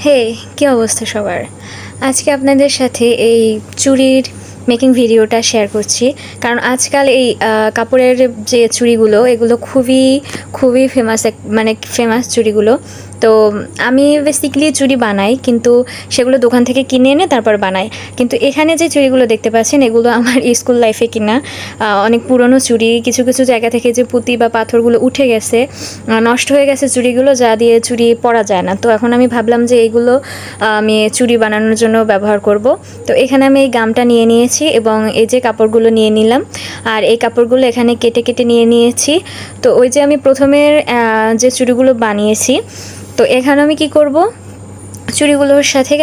হে, কী অবস্থা সবার? আজকে আপনাদের সাথে এই চুড়ির মেকিং ভিডিওটা শেয়ার করছি। কারণ আজকাল এই কাপড়ের যে চুড়িগুলো এগুলো খুবই খুবই ফেমাস চুড়িগুলো। তো আমি বেসিক্যালি চুড়ি বানাই, কিন্তু সেগুলো দোকান থেকে কিনে এনে তারপর বানাই। কিন্তু এখানে যে চুড়িগুলো দেখতে পাচ্ছেন এগুলো আমার স্কুল লাইফে কিনা অনেক পুরনো চুড়ি। কিছু কিছু জায়গা থেকে যে পুঁতি বা পাথরগুলো উঠে গেছে, নষ্ট হয়ে গেছে চুড়িগুলো, যা দিয়ে চুড়ি পরা যায় না। তো এখন আমি ভাবলাম যে এইগুলো আমি চুড়ি বানানোর জন্য ব্যবহার করব। তো এখানে আমি এই গামটা নিয়ে নিয়েছি এবং এই যে কাপড়গুলো নিয়ে নিলাম, আর এই কাপড়গুলো এখানে কেটে কেটে নিয়ে নিয়েছি। তো ওই যে আমি প্রথমের যে চুড়িগুলো বানিয়েছি, তো এখানে আমি কি করব, চুড়িগুলোর সাথে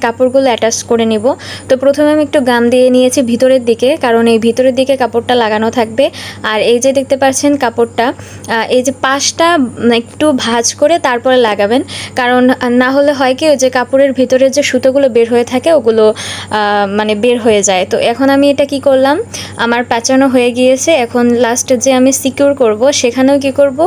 কাপড়গুলো অ্যাটাচ করে নিব। তো প্রথমে আমি একটু গাম দিয়ে নিয়েছি ভিতরের দিকে, কারণ এই ভিতরের দিকে কাপড়টা লাগানো থাকবে। আর এই যে দেখতে পাচ্ছেন কাপড়টা, এই যে পাশটা একটু ভাঁজ করে তারপরে লাগাবেন, কারণ না হলে হয় কি, ওই যে কাপড়ের ভিতরের যে সুতোগুলো বের হয়ে থাকে ওগুলো বের হয়ে যায়। তো এখন আমি এটা কি করলাম, আমার প্যাঁচানো হয়ে গিয়েছে। এখন লাস্টে যে আমি সিকিউর করব সেখানেও কি করব,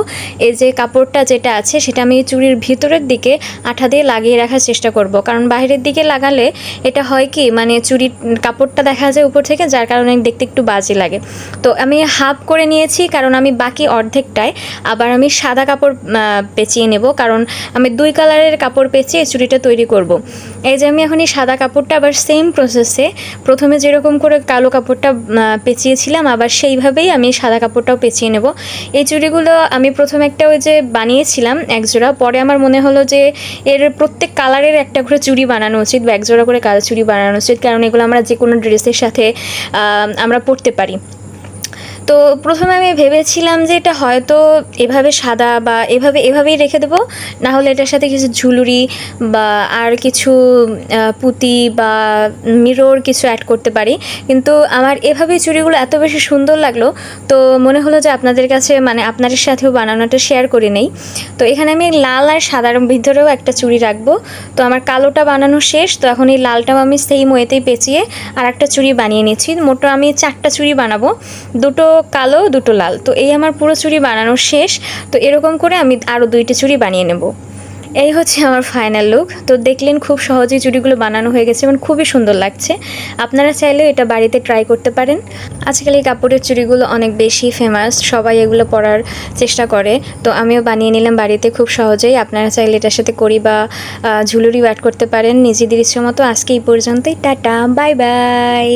এই যে কাপড়টা যেটা আছে সেটা আমি চুড়ির ভিতরের দিকে আঠা দিয়ে লাগিয়ে রাখার চেষ্টা করব। কারণ বাইরের দিকে লাগালে এটা হয় কি, চুড়ির কাপড়টা দেখা যায় উপর থেকে, যার কারণে দেখতে একটু বাজে লাগে। তো আমি হাফ করে নিয়েছি, কারণ আমি বাকি অর্ধেকটায় আবার আমি সাদা কাপড় পেঁচিয়ে নেব, কারণ আমি 2 কালারের কাপড় পেঁচিয়ে চুড়িটা তৈরি করব। এই যে আমি এখন এই সাদা কাপড়টা আবার সেম প্রসেসে প্রথমে যেরকম করে কালো কাপড়টা পেঁচিয়েছিলাম, আবার সেইভাবেই আমি সাদা কাপড়টাও পেঁচিয়ে নেব। এই চুড়িগুলো আমি প্রথমে একটা ওই যে বানিয়েছিলাম একজোড়া, পরে আমার মনে হলো যে এর প্রত্যেক কালারের একটা করে চুড়ি বানানো উচিত বা একজোড়া করে কালো চুড়ি বানানো উচিত, কারণ এগুলো আমরা যে কোনো ড্রেসের সাথে আমরা পরতে পারি। তো প্রথমে আমি ভেবেছিলাম যে এটা হয়তো এভাবে সাদা বা এভাবেই রেখে দেবো, না হলে এটার সাথে কিছু ঝুলুরি বা আর কিছু পুঁতি বা মিরর কিছু অ্যাড করতে পারি। কিন্তু আমার এভাবেই চুড়িগুলো এত বেশি সুন্দর লাগলো, তো মনে হলো যে আপনাদের কাছে আপনাদের সাথেও বানানোটা শেয়ার করে নেই। তো এখানে আমি লাল আর সাদার ভিতরেও একটা চুড়ি রাখবো। তো আমার কালোটা বানানো শেষ, তো এখন এই লালটাও আমি সেই ওয়েতেই পেঁচিয়ে আর একটা চুড়ি বানিয়ে নিচ্ছি। মোট আমি 4টা চুড়ি বানাবো, 2টো কালো 2টো লাল। তো এই আমার পুরো চুড়ি বানানো শেষ। তো এরকম করে আমি আরও 2টি চুড়ি বানিয়ে নেব। এই হচ্ছে আমার ফাইনাল লুক। তো দেখলেন খুব সহজেই চুড়িগুলো বানানো হয়ে গেছে এবং খুবই সুন্দর লাগছে। আপনারা চাইলেও এটা বাড়িতে ট্রাই করতে পারেন। আজকাল এই কাপড়ের চুড়িগুলো অনেক বেশি ফেমাস, সবাই এগুলো পরার চেষ্টা করে। তো আমিও বানিয়ে নিলাম বাড়িতে খুব সহজেই। আপনারা চাইলে এটার সাথে কড়ি বা ঝুলুরি অ্যাড করতে পারেন নিজেদের ইচ্ছে মতো। আজকে এই পর্যন্তই, টাটা, বাই বাই।